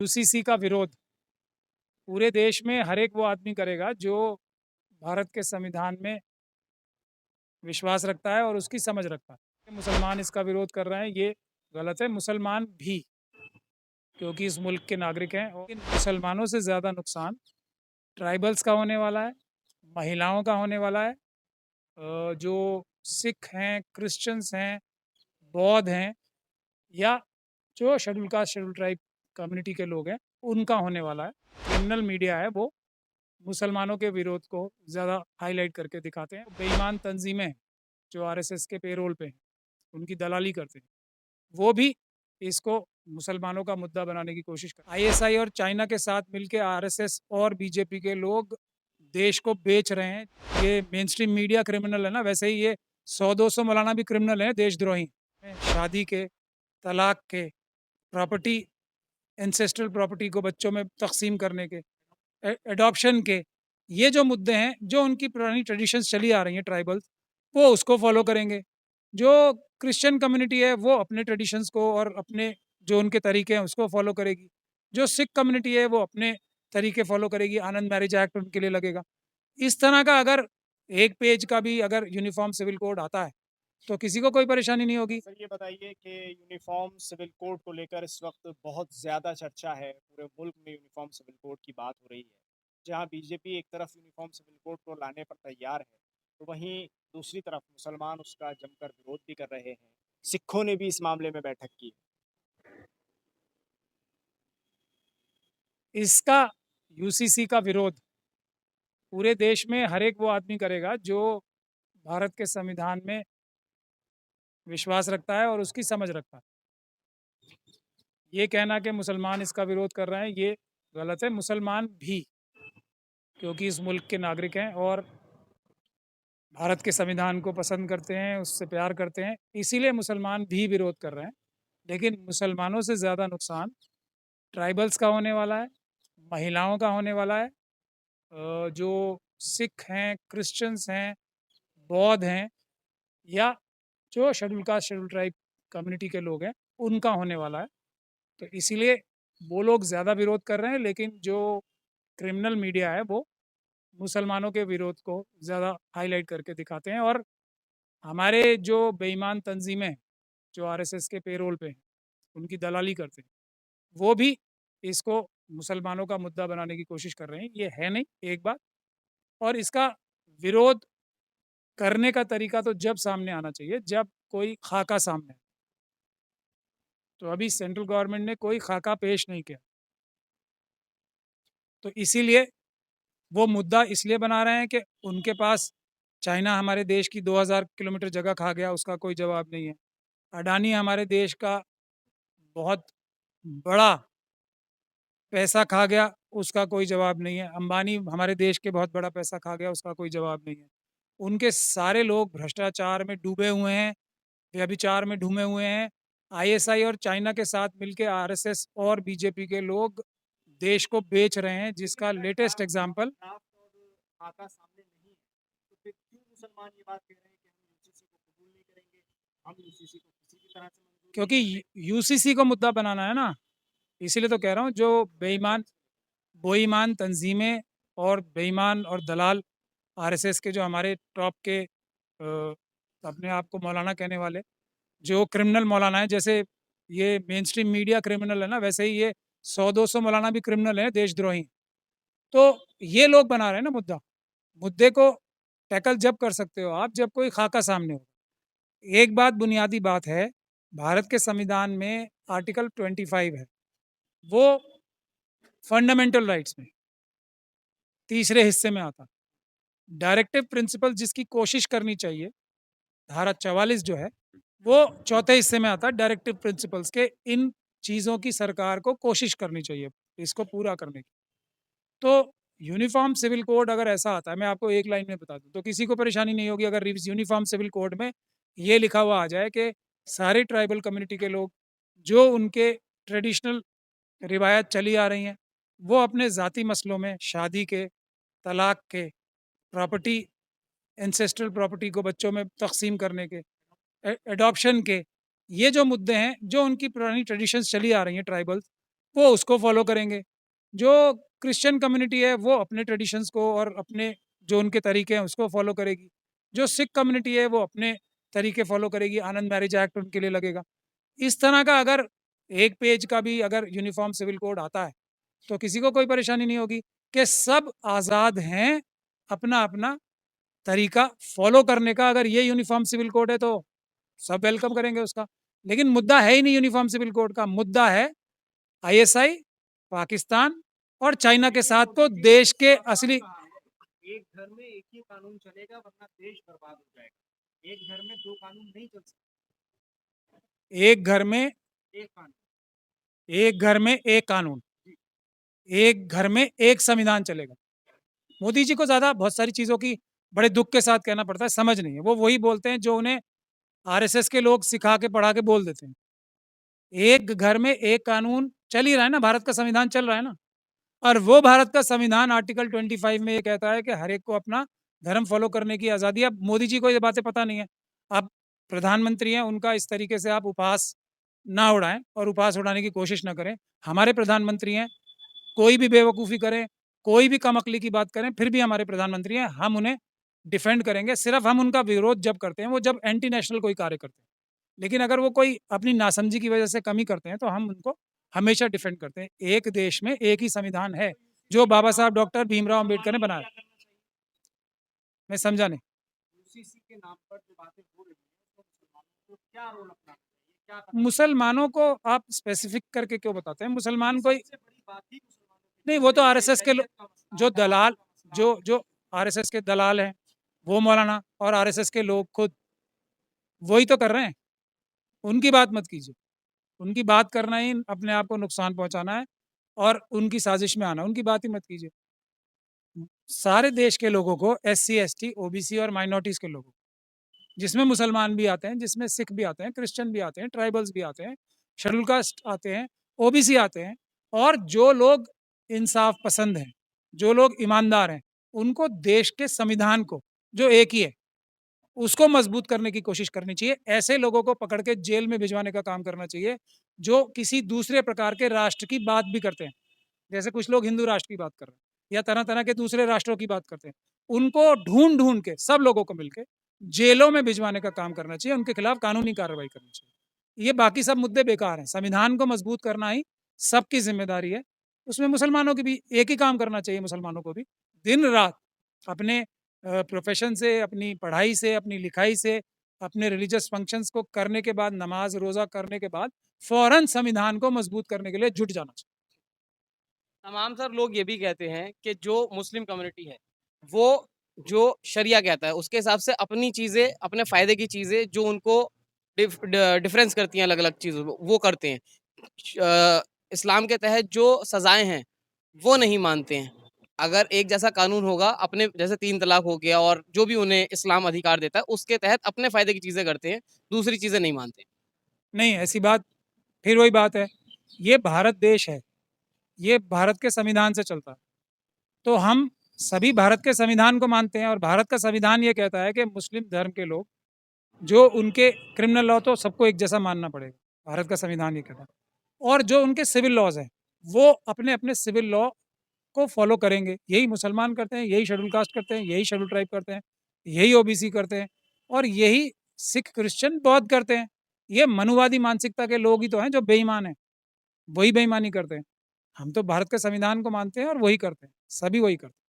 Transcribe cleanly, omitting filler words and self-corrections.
UCC का विरोध पूरे देश में हर एक वो आदमी करेगा जो भारत के संविधान में विश्वास रखता है और उसकी समझ रखता है। मुसलमान इसका विरोध कर रहे हैं, ये गलत है। मुसलमान भी, क्योंकि इस मुल्क के नागरिक हैं, और इन मुसलमानों से ज़्यादा नुकसान ट्राइबल्स का होने वाला है, महिलाओं का होने वाला है। जो सिख हैं, क्रिश्चियंस हैं, बौद्ध हैं, या जो schedule caste schedule tribe community के लोग हैं, उनका होने वाला है। क्रिमिनल मीडिया है वो मुसलमानों के विरोध को ज़्यादा हाईलाइट करके दिखाते हैं। बेईमान तंजीमें जो आरएसएस के पेरोल पे हैं, उनकी दलाली करते हैं, वो भी इसको मुसलमानों का मुद्दा बनाने की कोशिश कर। आईएसआई और चाइना के साथ मिलकर आरएसएस और बीजेपी के लोग देश को बेच रहे हैं। ये मेन स्ट्रीम मीडिया क्रिमिनल है ना, वैसे ही ये 100-200 मौलाना भी क्रिमिनल हैं, देशद्रोही। शादी के, तलाक के, प्रॉपर्टी, एंसेस्ट्रल प्रॉपर्टी को बच्चों में तकसीम करने के, एडॉप्शन के, ये जो मुद्दे हैं, जो उनकी पुरानी ट्रेडिशंस चली आ रही हैं ट्राइबल्स, वो उसको फॉलो करेंगे। जो क्रिश्चियन कम्युनिटी है वो अपने ट्रेडिशंस को और अपने जो उनके तरीके हैं उसको फॉलो करेगी। जो सिख कम्युनिटी है वो अपने तरीके फॉलो करेगी। आनंद मैरिज एक्ट उनके लिए लगेगा। इस तरह का अगर एक पेज का भी अगर यूनिफॉर्म सिविल कोड आता है तो किसी को कोई परेशानी नहीं होगी। सर ये बताइए कि यूनिफॉर्म सिविल कोड को लेकर इस वक्त बहुत ज़्यादा चर्चा है। पूरे मुल्क में यूनिफॉर्म सिविल कोड की बात हो रही है। जहां बीजेपी एक तरफ यूनिफॉर्म सिविल कोड को लाने पर तैयार है, तो वहीं दूसरी तरफ मुसलमान उसका जमकर विरोध भी कर रहे हैं। सिखों ने भी इस मामले में बैठक की। इसका यूसीसी का विरोध पूरे देश में हर एक वो आदमी करेगा जो भारत के संविधान में विश्वास रखता है और उसकी समझ रखता है। ये कहना कि मुसलमान इसका विरोध कर रहे हैं, ये गलत है। मुसलमान भी, क्योंकि इस मुल्क के नागरिक हैं और भारत के संविधान को पसंद करते हैं, उससे प्यार करते हैं, इसीलिए मुसलमान भी विरोध कर रहे हैं। लेकिन मुसलमानों से ज़्यादा नुकसान ट्राइबल्स का होने वाला है, महिलाओं का होने वाला है। जो सिख हैं, क्रिश्चियंस हैं, बौद्ध हैं, या जो schedule caste schedule tribe community के लोग हैं, उनका होने वाला है। तो इसीलिए वो लोग ज़्यादा विरोध कर रहे हैं। लेकिन जो क्रिमिनल मीडिया है वो मुसलमानों के विरोध को ज़्यादा हाईलाइट करके दिखाते हैं। और हमारे जो बेईमान तंजीमें जो आरएसएस के पेरोल पे हैं, उनकी दलाली करते हैं, वो भी इसको मुसलमानों का मुद्दा बनाने की कोशिश कर रहे हैं। ये है नहीं एक बात। और इसका विरोध करने का तरीका तो जब सामने आना चाहिए जब कोई खाका सामने आए। तो अभी सेंट्रल गवर्नमेंट ने कोई खाका पेश नहीं किया, तो इसीलिए वो मुद्दा इसलिए बना रहे हैं कि उनके पास चाइना हमारे देश की 2000 किलोमीटर जगह खा गया, उसका कोई जवाब नहीं है। अडानी हमारे देश का बहुत बड़ा पैसा खा गया, उसका कोई जवाब नहीं है। अंबानी हमारे देश के बहुत बड़ा पैसा खा गया, उसका कोई जवाब नहीं है। उनके सारे लोग भ्रष्टाचार में डूबे हुए हैं, व्यभिचार में डूबे हुए हैं। आईएसआई और चाइना के साथ मिलकर आरएसएस और बीजेपी के लोग देश को बेच रहे हैं, जिसका लेटेस्ट एग्जाम्पल। खाका सामने नहीं है, तो फिर क्यों मुसलमान ये बात कह रहे हैं कि हम यूसीसी को कबूल नहीं करेंगे, हम यूसीसी को किसी भी तरह से मंजूर नहीं क्योंकि करेंगे। यूसीसी को मुद्दा बनाना है ना, इसीलिए तो कह रहा हूँ। जो बेईमान बेईमान तंजीमें और बेईमान और दलाल आरएसएस के, जो हमारे टॉप के अपने आप को मौलाना कहने वाले, जो क्रिमिनल मौलाना है, जैसे ये मेन स्ट्रीम मीडिया क्रिमिनल है ना, वैसे ही ये 100-200 मौलाना भी क्रिमिनल हैं, देशद्रोही। तो ये लोग बना रहे हैं ना मुद्दा। मुद्दे को टैकल जब कर सकते हो आप जब कोई खाका सामने हो। एक बात, बुनियादी बात है, भारत के संविधान में आर्टिकल 25 है, वो फंडामेंटल राइट्स में तीसरे हिस्से में आता है। डायरेक्टिव प्रिंसिपल जिसकी कोशिश करनी चाहिए, धारा 44 जो है, वो चौथे हिस्से में आता है। डायरेक्टिव प्रिंसिपल्स के इन चीज़ों की सरकार को कोशिश करनी चाहिए इसको पूरा करने की। तो यूनिफॉर्म सिविल कोड अगर ऐसा आता है, मैं आपको एक लाइन में बता दूं, तो किसी को परेशानी नहीं होगी अगर यूनिफॉर्म सिविल कोड में ये लिखा हुआ आ जाए कि सारे ट्राइबल कम्युनिटी के लोग, जो उनके ट्रेडिशनल रिवायत चली आ रही हैं, वो अपने ज़ाती मसलों में, शादी के, तलाक के, प्रॉपर्टी, एंसेस्ट्रल प्रॉपर्टी को बच्चों में तकसीम करने के, एडॉप्शन के, ये जो मुद्दे हैं, जो उनकी पुरानी ट्रेडिशंस चली आ रही हैं ट्राइबल्स, वो उसको फॉलो करेंगे। जो क्रिश्चियन कम्युनिटी है वो अपने ट्रेडिशंस को और अपने जो उनके तरीके हैं उसको फॉलो करेगी। जो सिख कम्युनिटी है वो अपने तरीके फॉलो करेगी, आनंद मैरिज एक्ट उनके लिए लगेगा। इस तरह का अगर एक पेज का भी अगर यूनिफॉर्म सिविल कोड आता है तो किसी को कोई परेशानी नहीं होगी कि सब आज़ाद हैं अपना अपना तरीका फॉलो करने का। अगर ये यूनिफॉर्म सिविल कोड है तो सब वेलकम करेंगे उसका। लेकिन मुद्दा है ही नहीं यूनिफॉर्म सिविल कोड का, मुद्दा है आईएसआई, पाकिस्तान और चाइना के साथ तो देश के असली एक घर में एक ही कानून चलेगा वरना देश बर्बाद हो जाएगा। एक घर में दो कानून नहीं चल सकते। एक घर में एक कानून, एक घर में एक कानून, एक घर में एक संविधान चलेगा। मोदी जी को ज्यादा बहुत सारी चीजों की बड़े दुख के साथ कहना पड़ता है, समझ नहीं है। वो वही बोलते हैं जो उन्हें आरएसएस के लोग सिखा के पढ़ा के बोल देते हैं। एक घर में एक कानून चल ही रहा है ना, भारत का संविधान चल रहा है ना। और वो भारत का संविधान आर्टिकल 25 में ये कहता है कि हर एक को अपना धर्म फॉलो करने की आज़ादी है। अब मोदी जी को ये बातें पता नहीं है। आप प्रधानमंत्री हैं, उनका इस तरीके से आप उपहास ना उड़ाएं और उपहास उड़ाने की कोशिश ना करें। हमारे प्रधानमंत्री हैं, कोई भी बेवकूफ़ी करें, कोई भी कमअक्ली की बात करें, फिर भी हमारे प्रधानमंत्री हैं, हम उन्हें डिफेंड करेंगे। सिर्फ हम उनका विरोध जब करते हैं वो जब एंटी नेशनल कोई कार्य करते हैं। लेकिन अगर वो कोई अपनी नासमझी की वजह से कमी करते हैं तो हम उनको हमेशा डिफेंड करते हैं। एक देश में एक ही संविधान है जो बाबा साहब डॉक्टर भीमराव अम्बेडकर ने बनाया। मैं समझा नहीं। यूसीसी के नाम पर जो बातें हो रही हैं उसमें मुसलमानों को क्या रोल अपनाना चाहिए, क्या करना मुसलमानों को आप स्पेसिफिक करके क्यों बताते हैं? मुसलमान कोई सबसे बड़ी बात ही मुसलमानों की नहीं, वो तो है। आरएसएस के शरीयत का मसला, जो अदालत दलाल का मसला। जो जो आरएसएस के दलाल हैं वो मौलाना और आरएसएस के लोग खुद वही तो कर रहे हैं। उनकी बात मत कीजिए। उनकी बात करना ही अपने आप को नुकसान पहुंचाना है और उनकी साजिश में आना, उनकी बात ही मत कीजिए। सारे देश के लोगों को, एससी एसटी ओबीसी और माइनॉरिटीज के लोगों, जिसमें मुसलमान भी आते हैं, जिसमें सिख भी आते हैं, क्रिश्चियन भी आते हैं, ट्राइबल्स भी आते हैं, शेड्यूल कास्ट आते हैं, ओबीसी आते हैं, और जो लोग इंसाफ पसंद हैं, जो लोग ईमानदार हैं, उनको देश के संविधान को जो एक ही है उसको मजबूत करने की कोशिश करनी चाहिए। ऐसे लोगों को पकड़ के जेल में भिजवाने का काम करना चाहिए जो किसी दूसरे प्रकार के राष्ट्र की बात भी करते हैं। जैसे कुछ लोग हिंदू राष्ट्र की बात कर रहे हैं या तरह तरह के दूसरे राष्ट्रों की बात करते हैं, उनको ढूंढ ढूंढ के सब लोगों को मिलकर जेलों में भिजवाने का काम करना चाहिए, उनके खिलाफ कानूनी कार्रवाई करनी चाहिए। ये बाकी सब मुद्दे बेकार हैं। संविधान को मजबूत करना ही सबकी जिम्मेदारी है। उसमें मुसलमानों की भी एक ही काम करना चाहिए, मुसलमानों को भी दिन रात अपने प्रोफेशन से, अपनी पढ़ाई से, अपनी लिखाई से, अपने रिलीजियस फंक्शंस को करने के बाद, नमाज रोज़ा करने के बाद फौरन संविधान को मजबूत करने के लिए जुट जाना चाहिए। तमाम सर लोग ये भी कहते हैं कि जो मुस्लिम कम्युनिटी है वो जो शरिया कहता है उसके हिसाब से अपनी चीज़ें अपने फ़ायदे की चीज़ें जो उनको डिफरेंस करती हैं अलग अलग चीज़ों में वो करते हैं। इस्लाम के तहत जो सज़ाएं हैं वो नहीं मानते हैं। अगर एक जैसा कानून होगा अपने जैसे 3 तलाक हो गया और जो भी उन्हें इस्लाम अधिकार देता है उसके तहत अपने फ़ायदे की चीज़ें करते हैं, दूसरी चीज़ें नहीं मानते। नहीं, ऐसी बात, फिर वही बात है, ये भारत देश है, ये भारत के संविधान से चलता है। तो हम सभी भारत के संविधान को मानते हैं और भारत का संविधान ये कहता है कि मुस्लिम धर्म के लोग जो उनके क्रिमिनल लॉ तो सबको एक जैसा मानना पड़ेगा, भारत का संविधान ये कहता है। और जो उनके सिविल लॉज हैं वो अपने अपने सिविल लॉ को फॉलो करेंगे। यही मुसलमान करते हैं, यही शेड्यूल कास्ट करते हैं, यही शेड्यूल ट्राइब करते हैं, यही ओबीसी करते हैं और यही सिख क्रिश्चियन बौद्ध करते हैं। ये मनुवादी मानसिकता के लोग ही तो हैं जो बेईमान हैं, वही बेईमानी करते हैं। हम तो भारत के संविधान को मानते हैं और वही करते हैं, सभी वही करते हैं।